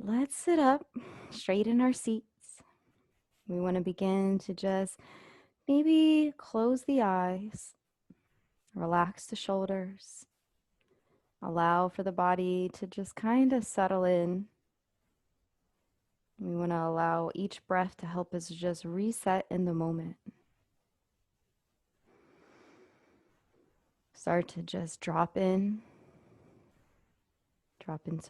Let's sit up, straighten our seats. We want to begin to just maybe close the eyes, relax the shoulders, allow for the body to just kind of settle in. We want to allow each breath to help us just reset in the moment. Start to just drop into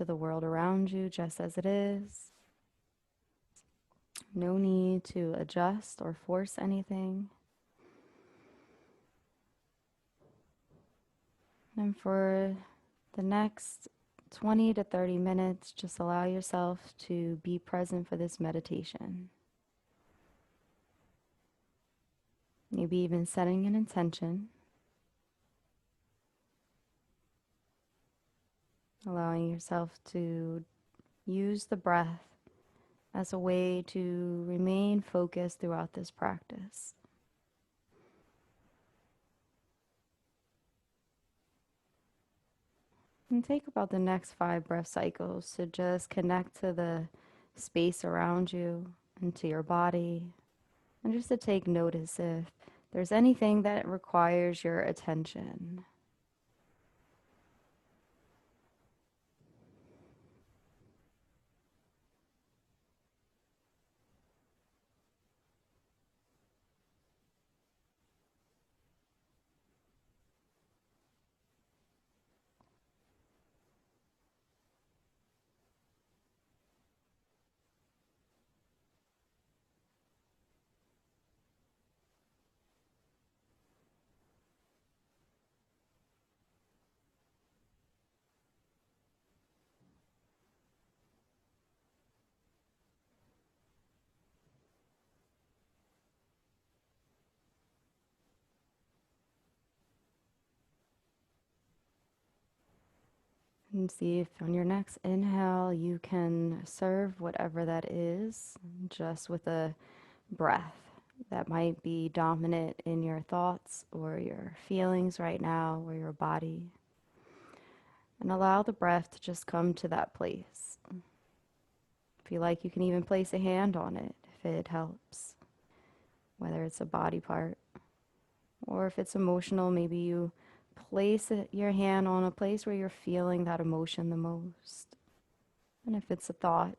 the world around you just as it is. No need to adjust or force anything. And for the next 20 to 30 minutes, just allow yourself to be present for this meditation. Maybe even setting an intention, allowing yourself to use the breath as a way to remain focused throughout this practice. And take about the next 5 breath cycles to just connect to the space around you and to your body, and just to take notice if there's anything that requires your attention. And see if on your next inhale you can serve whatever that is just with a breath that might be dominant in your thoughts or your feelings right now or your body. And allow the breath to just come to that place. If you like, you can even place a hand on it if it helps, whether it's a body part or if it's emotional, maybe you place your hand on a place where you're feeling that emotion the most. And if it's a thought,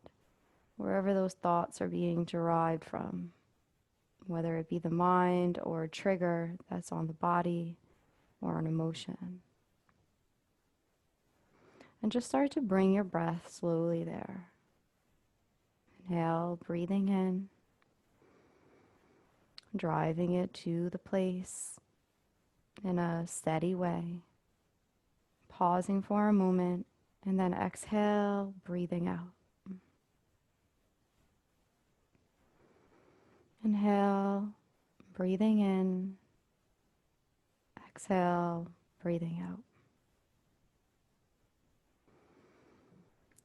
wherever those thoughts are being derived from, whether it be the mind or a trigger that's on the body or an emotion. And just start to bring your breath slowly there. Inhale, breathing in, driving it to the place in a steady way, pausing for a moment, and then exhale, breathing out. Inhale, breathing in, exhale, breathing out.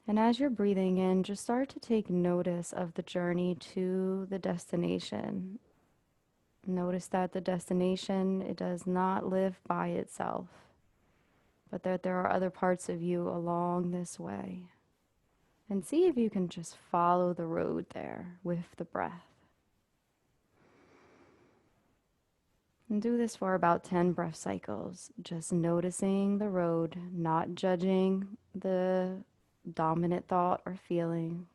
And as you're breathing in, just start to take notice of the journey to the destination. Notice that the destination, it does not live by itself, but that there are other parts of you along this way. And see if you can just follow the road there with the breath. And do this for about 10 breath cycles, just noticing the road, not judging the dominant thought or feeling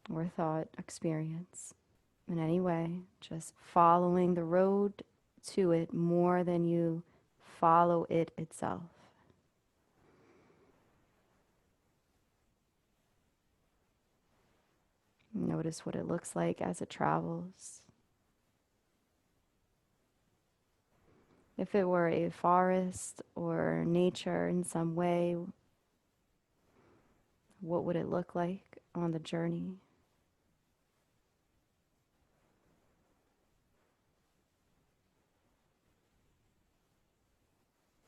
or thought experience in any way, just following the road to it more than you follow it itself. Notice what it looks like as it travels. If it were a forest or nature in some way, what would it look like on the journey?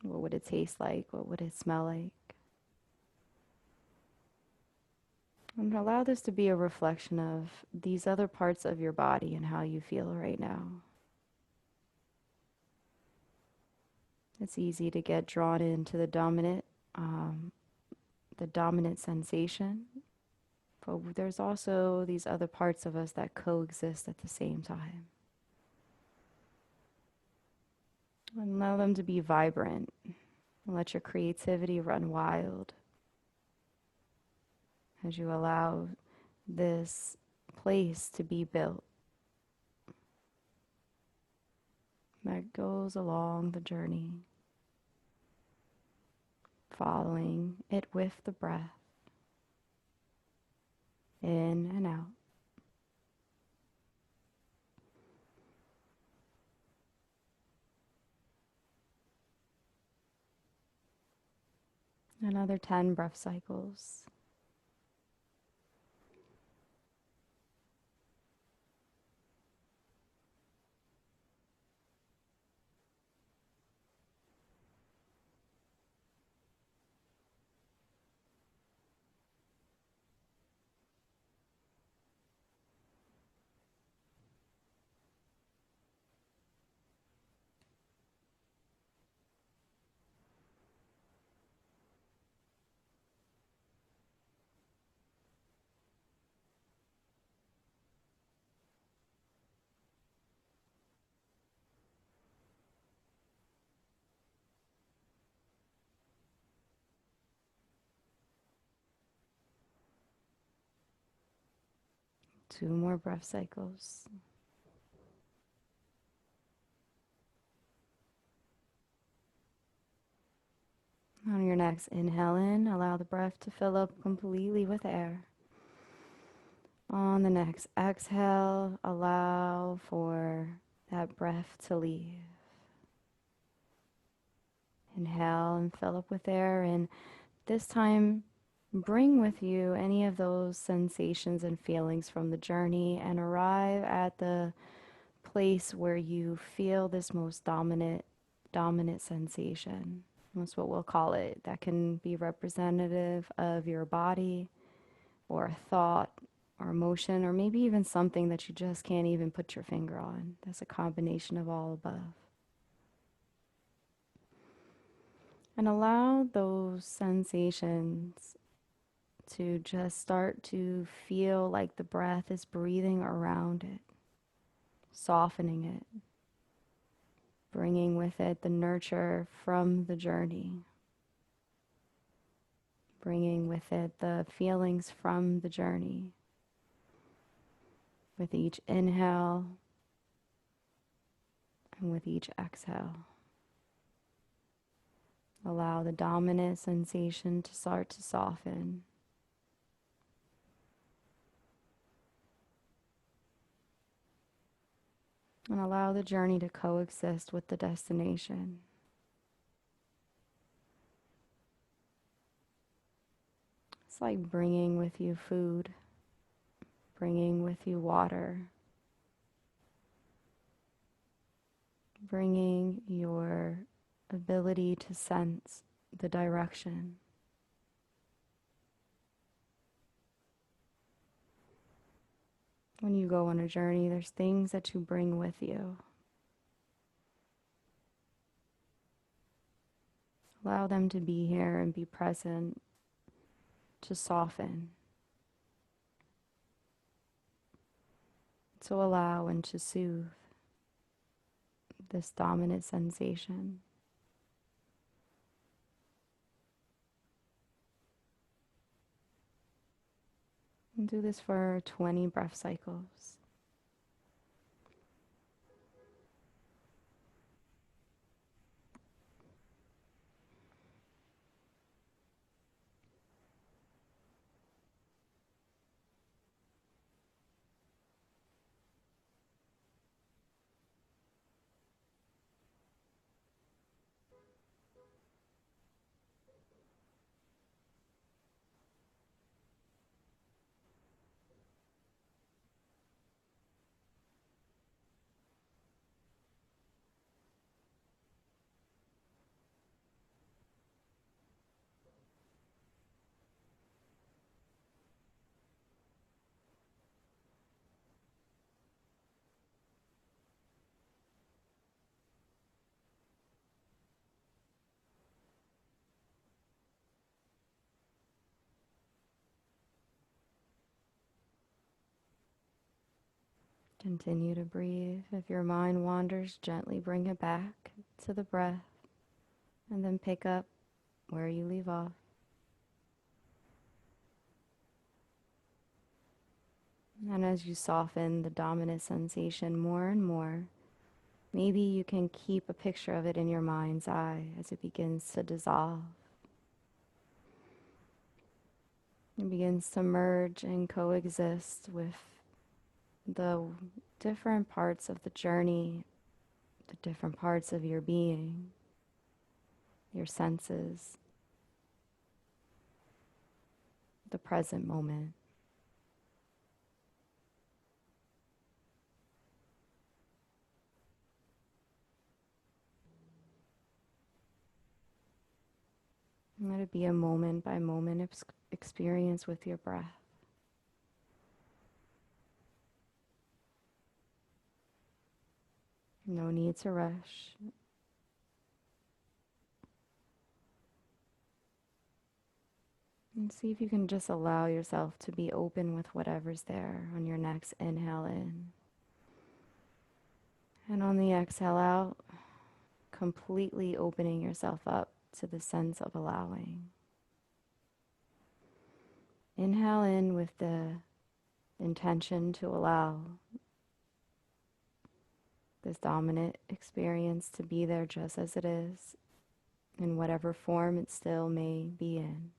What would it taste like? What would it smell like? And allow this to be a reflection of these other parts of your body and how you feel right now. It's easy to get drawn into the dominant sensation, But there's also these other parts of us that coexist at the same time. And allow them to be vibrant. And let your creativity run wild as you allow this place to be built that goes along the journey, following it with the breath, in and out. Another 10 breath cycles. Two more breath cycles. On your next inhale in, allow the breath to fill up completely with air. On the next exhale, allow for that breath to leave. Inhale and fill up with air, and this time bring with you any of those sensations and feelings from the journey and arrive at the place where you feel this most dominant sensation. That's what we'll call it. That can be representative of your body or a thought or emotion, or maybe even something that you just can't even put your finger on. That's a combination of all above. And allow those sensations to just start to feel like the breath is breathing around it, softening it, bringing with it the nurture from the journey, bringing with it the feelings from the journey. With each inhale and with each exhale, allow the dominant sensation to start to soften. And allow the journey to coexist with the destination. It's like bringing with you food, bringing with you water, bringing your ability to sense the direction. When you go on a journey, there's things that you bring with you. Allow them to be here and be present, to soften, to allow and to soothe this dominant sensation. And do this for 20 breath cycles. Continue to breathe. If your mind wanders, gently bring it back to the breath and then pick up where you leave off. And as you soften the dominant sensation more and more, maybe you can keep a picture of it in your mind's eye as it begins to dissolve. It begins to merge and coexist with the different parts of the journey, the different parts of your being, your senses, the present moment. Let it be a moment by moment experience with your breath. No need to rush. And see if you can just allow yourself to be open with whatever's there on your next inhale in. And on the exhale out, completely opening yourself up to the sense of allowing. Inhale in with the intention to allow this dominant experience to be there just as it is, in whatever form it still may be in.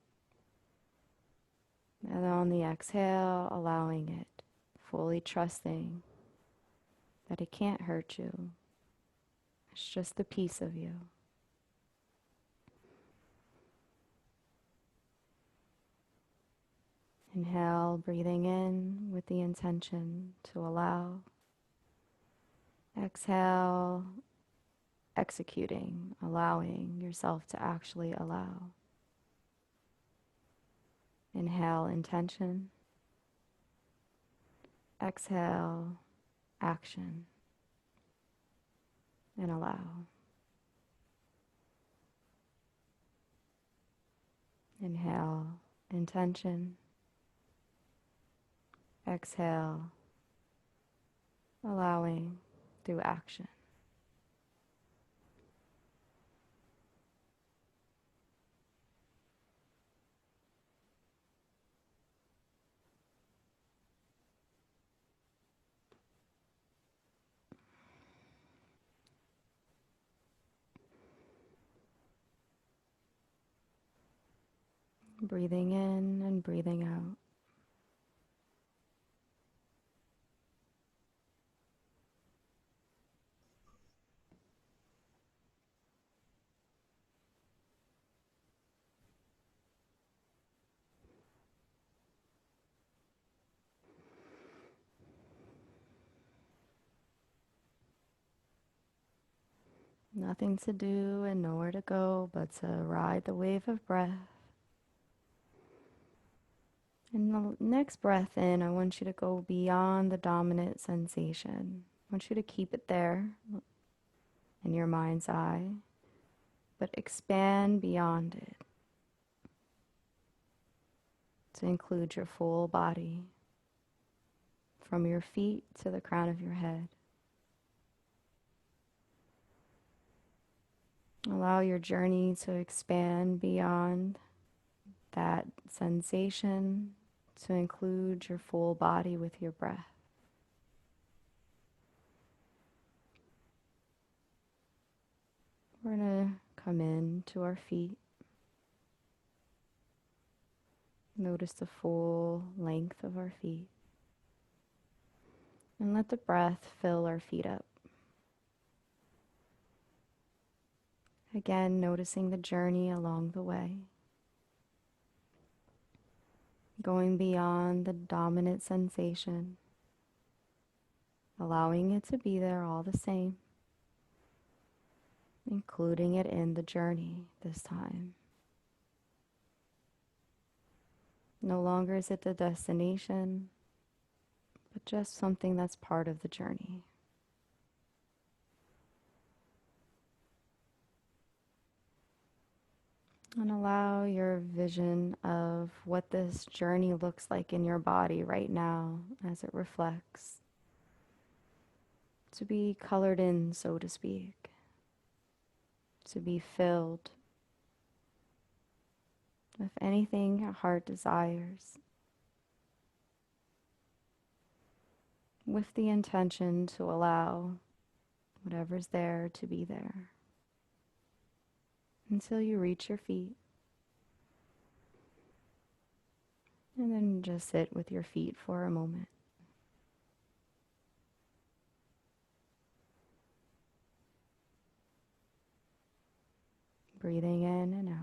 And on the exhale, allowing it, fully trusting that it can't hurt you. It's just a piece of you. Inhale, breathing in with the intention to allow. Exhale, executing, allowing yourself to actually allow. Inhale, intention. Exhale, action. And allow. Inhale, intention. Exhale, allowing through action. Breathing in and breathing out. Nothing to do and nowhere to go but to ride the wave of breath. And the next breath in, I want you to go beyond the dominant sensation. I want you to keep it there in your mind's eye, but expand beyond it to include your full body, from your feet to the crown of your head. Allow your journey to expand beyond that sensation to include your full body with your breath. We're going to come in to our feet. Notice the full length of our feet. And let the breath fill our feet up. Again, noticing the journey along the way. Going beyond the dominant sensation. Allowing it to be there all the same. Including it in the journey this time. No longer is it the destination, but just something that's part of the journey. And allow your vision of what this journey looks like in your body right now as it reflects. to be colored in, so to speak, to be filled with anything your heart desires, with the intention to allow whatever's there to be there until you reach your feet. And then just sit with your feet for a moment. Breathing in and out.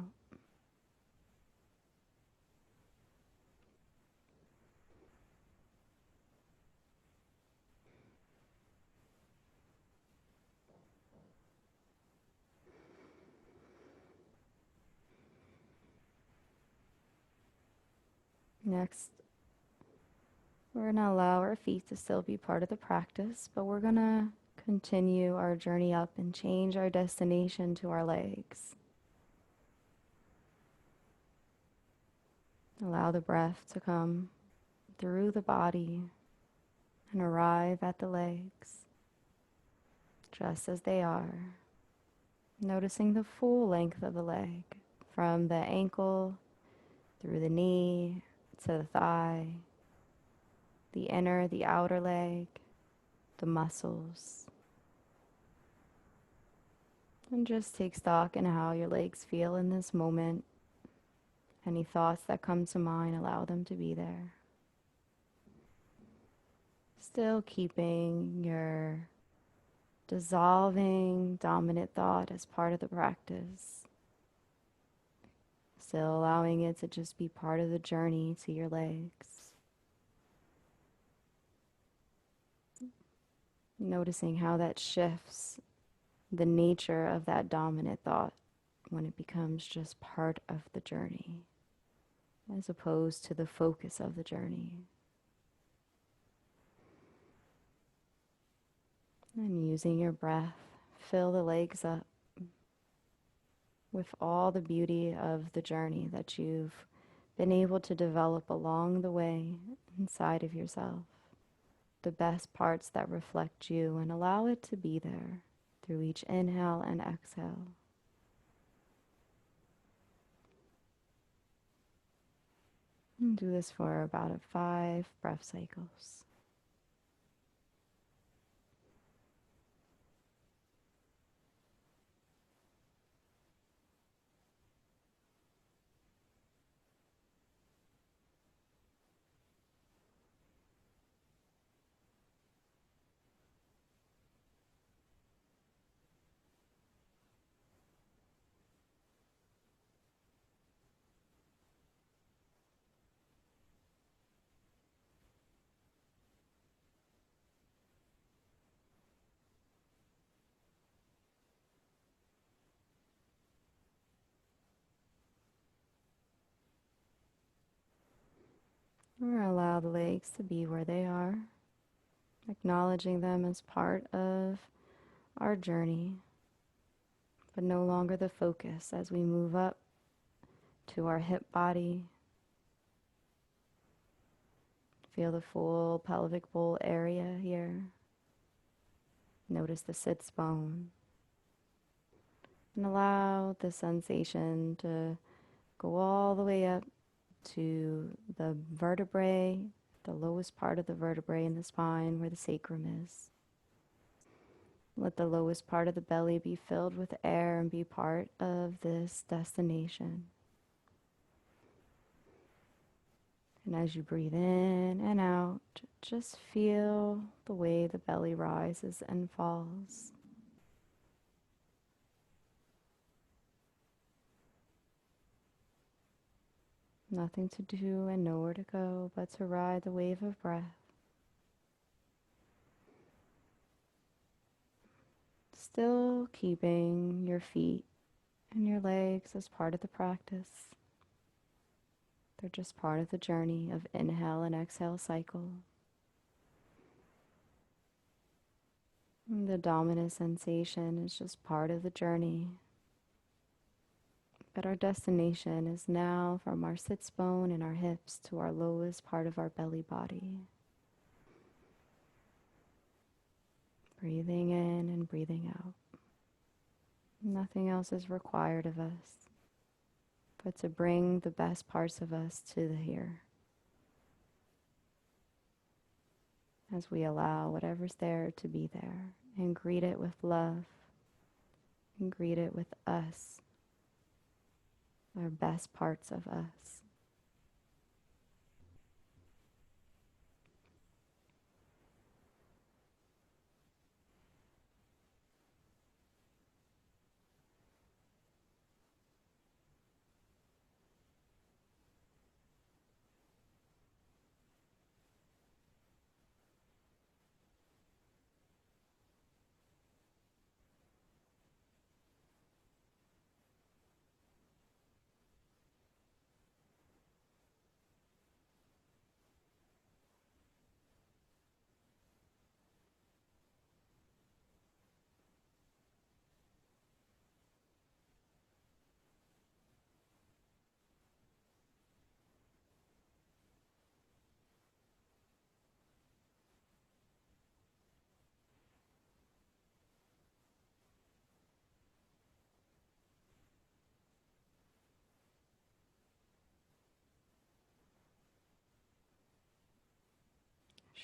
Next, we're going to allow our feet to still be part of the practice, but we're going to continue our journey up and change our destination to our legs. Allow the breath to come through the body and arrive at the legs just as they are. Noticing the full length of the leg from the ankle through the knee to the thigh, the inner, the outer leg, the muscles. And just take stock in how your legs feel in this moment. Any thoughts that come to mind, allow them to be there. Still keeping your dissolving dominant thought as part of the practice. Still allowing it to just be part of the journey to your legs. Noticing how that shifts the nature of that dominant thought when it becomes just part of the journey, as opposed to the focus of the journey. And using your breath, fill the legs up with all the beauty of the journey that you've been able to develop along the way inside of yourself. The best parts that reflect you, and allow it to be there through each inhale and exhale. And do this for about 5 breath cycles. Or allow the legs to be where they are, acknowledging them as part of our journey, but no longer the focus as we move up to our hip body. Feel the full pelvic bowl area here. Notice the sits bone. And allow the sensation to go all the way up to the vertebrae, the lowest part of the vertebrae in the spine where the sacrum is. Let the lowest part of the belly be filled with air and be part of this destination. And as you breathe in and out, just feel the way the belly rises and falls. Nothing to do and nowhere to go but to ride the wave of breath. Still keeping your feet and your legs as part of the practice. They're just part of the journey of inhale and exhale cycle. And the dominant sensation is just part of the journey. But our destination is now from our sits bone and our hips to our lowest part of our belly body. Breathing in and breathing out. Nothing else is required of us but to bring the best parts of us to the here. As we allow whatever's there to be there and greet it with love and greet it with us, our best parts of us.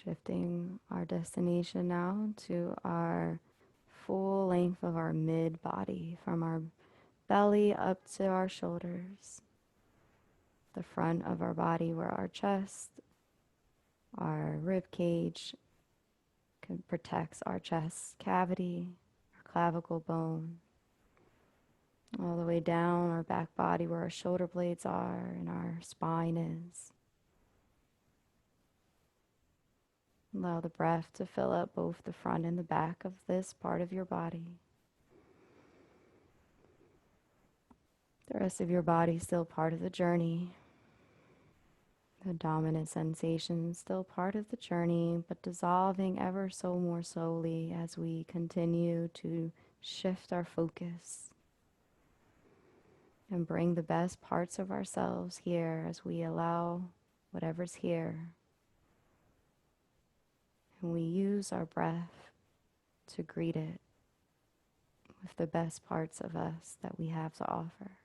Shifting our destination now to our full length of our mid body, from our belly up to our shoulders, the front of our body where our chest, our rib cage protects our chest cavity, our clavicle bone, all the way down our back body where our shoulder blades are and our spine is. Allow the breath to fill up both the front and the back of this part of your body. The rest of your body is still part of the journey. The dominant sensation is still part of the journey, but dissolving ever so more slowly as we continue to shift our focus and bring the best parts of ourselves here as we allow whatever's here. And we use our breath to greet it with the best parts of us that we have to offer.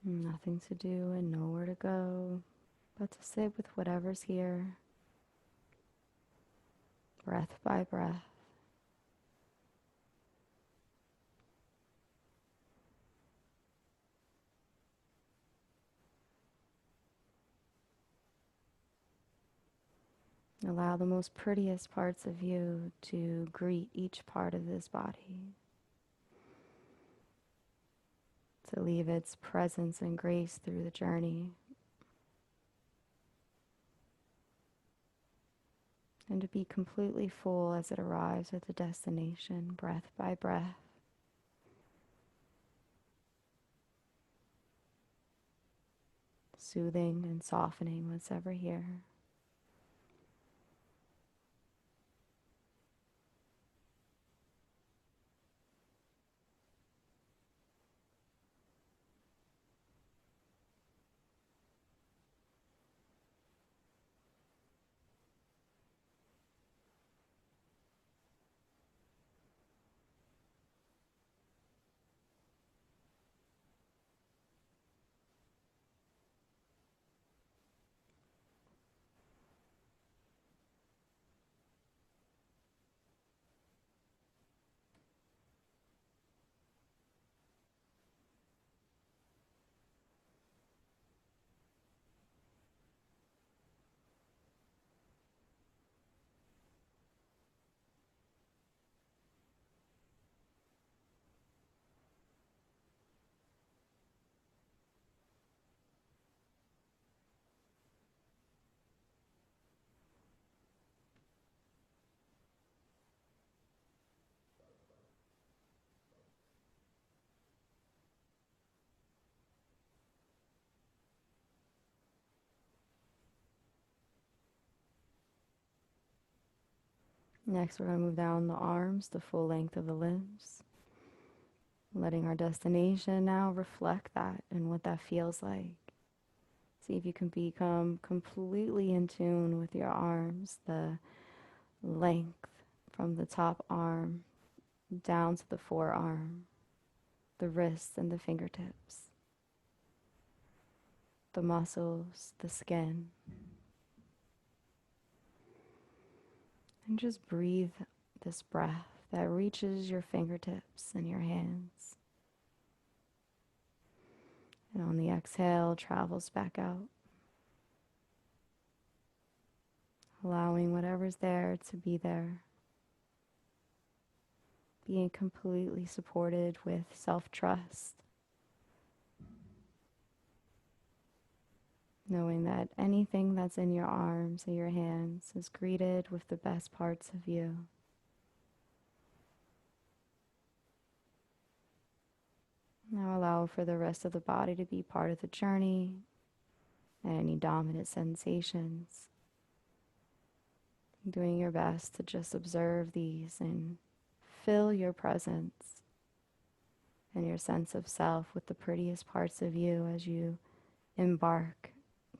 Nothing to do and nowhere to go, but to sit with whatever's here, breath by breath. Allow the most prettiest parts of you to greet each part of this body, to leave its presence and grace through the journey, and to be completely full as it arrives at the destination, breath by breath. Soothing and softening what's ever here. Next, we're going to move down the arms, the full length of the limbs, letting our destination now reflect that and what that feels like. See if you can become completely in tune with your arms, the length from the top arm down to the forearm, the wrists and the fingertips, the muscles, the skin. And just breathe this breath that reaches your fingertips and your hands. And on the exhale, travels back out, allowing whatever's there to be there, being completely supported with self-trust, knowing that anything that's in your arms or your hands is greeted with the best parts of you. Now allow for the rest of the body to be part of the journey, and any dominant sensations. Doing your best to just observe these and fill your presence and your sense of self with the prettiest parts of you as you embark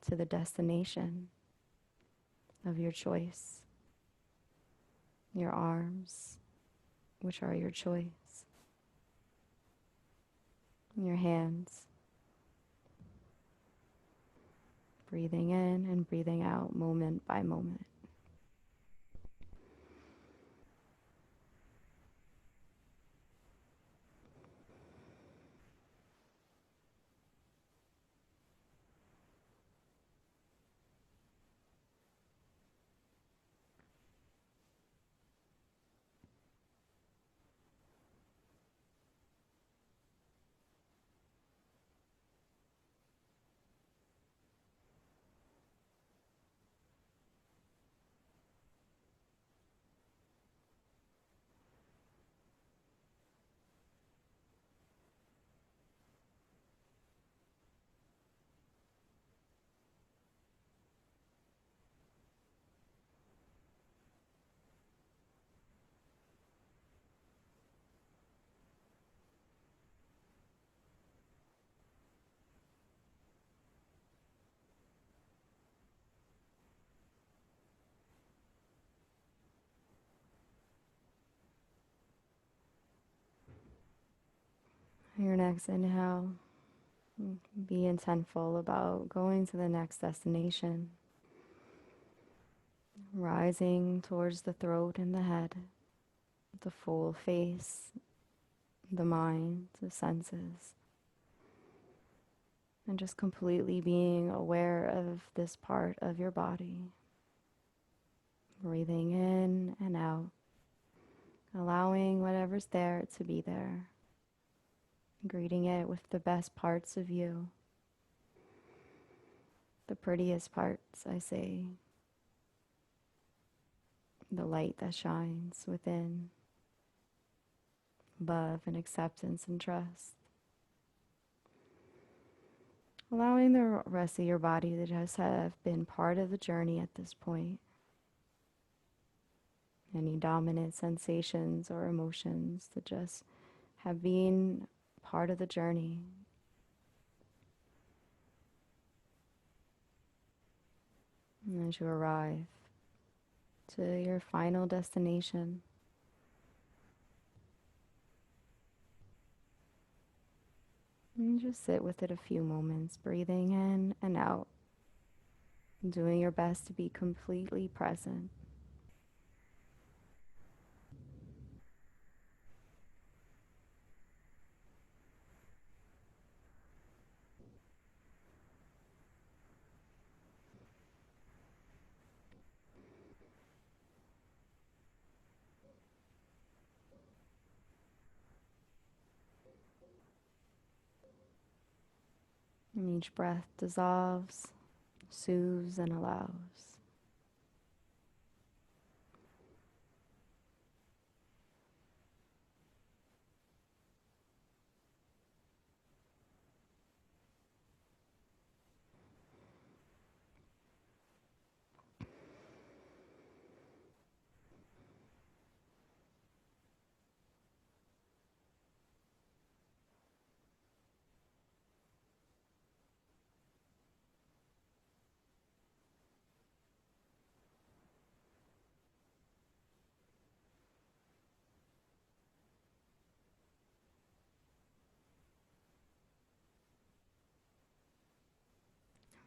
to the destination of your choice. Your arms, which are your choice. Your hands, breathing in and breathing out moment by moment. Your next inhale, be intentful about going to the next destination, rising towards the throat and the head, the full face, the mind, the senses, and just completely being aware of this part of your body. Breathing in and out, allowing whatever's there to be there, greeting it with the best parts of you, the prettiest parts, I say, the light that shines within, love and acceptance and trust. Allowing the rest of your body to just have been part of the journey at this point. Any dominant sensations or emotions to just have been part of the journey. And as you arrive to your final destination, and just sit with it a few moments, breathing in and out, doing your best to be completely present. And each breath dissolves, soothes, and allows.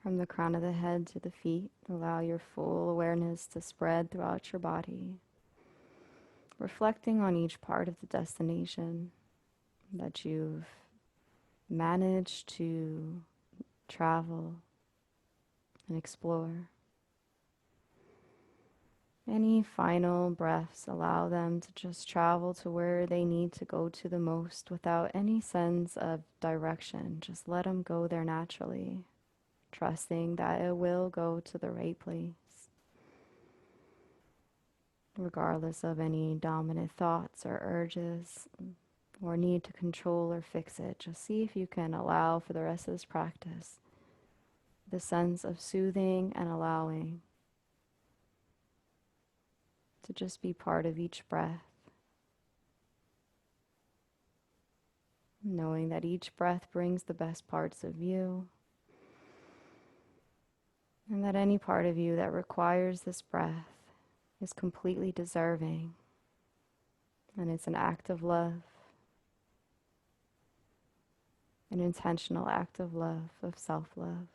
From the crown of the head to the feet, allow your full awareness to spread throughout your body, reflecting on each part of the destination that you've managed to travel and explore. Any final breaths, allow them to just travel to where they need to go to the most without any sense of direction. Just let them go there naturally, trusting that it will go to the right place, regardless of any dominant thoughts or urges or need to control or fix it. Just see if you can allow for the rest of this practice the sense of soothing and allowing to just be part of each breath, knowing that each breath brings the best parts of you, and that any part of you that requires this breath is completely deserving, and it's an act of love, an intentional act of love, of self-love.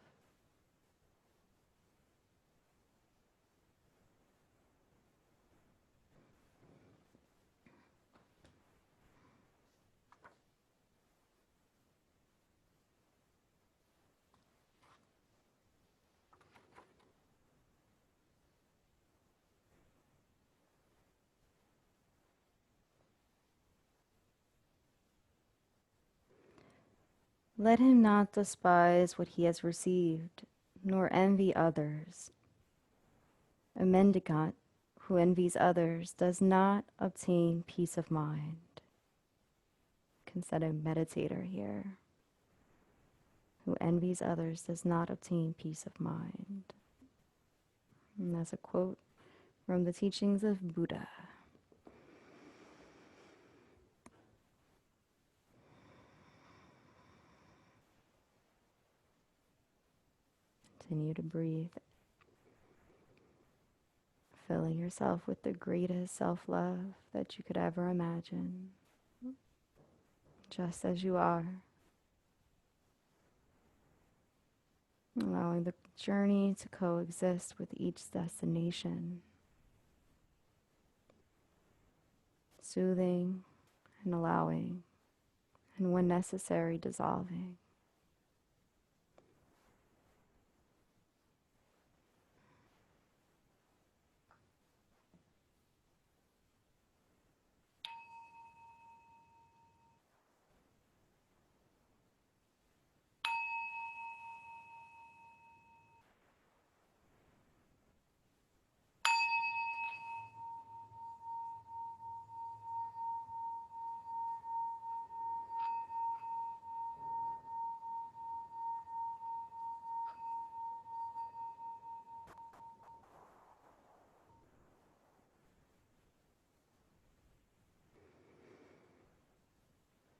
Let him not despise what he has received, nor envy others. A mendicant who envies others does not obtain peace of mind. Consider meditator here. Who envies others does not obtain peace of mind. And that's a quote from the teachings of Buddha. Continue to breathe, filling yourself with the greatest self-love that you could ever imagine, just as you are. Allowing the journey to coexist with each destination, soothing and allowing, and when necessary, dissolving.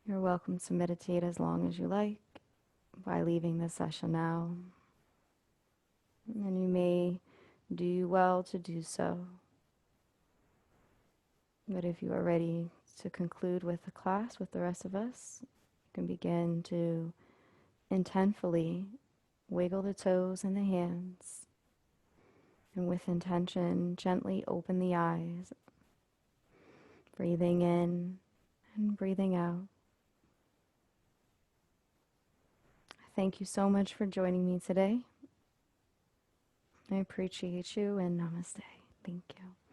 You're welcome to meditate as long as you like by leaving this session now. And you may do well to do so. But if you are ready to conclude with the class with the rest of us, you can begin to intentfully wiggle the toes and the hands. And with intention, gently open the eyes, breathing in and breathing out. Thank you so much for joining me today. I appreciate you, and namaste. Thank you.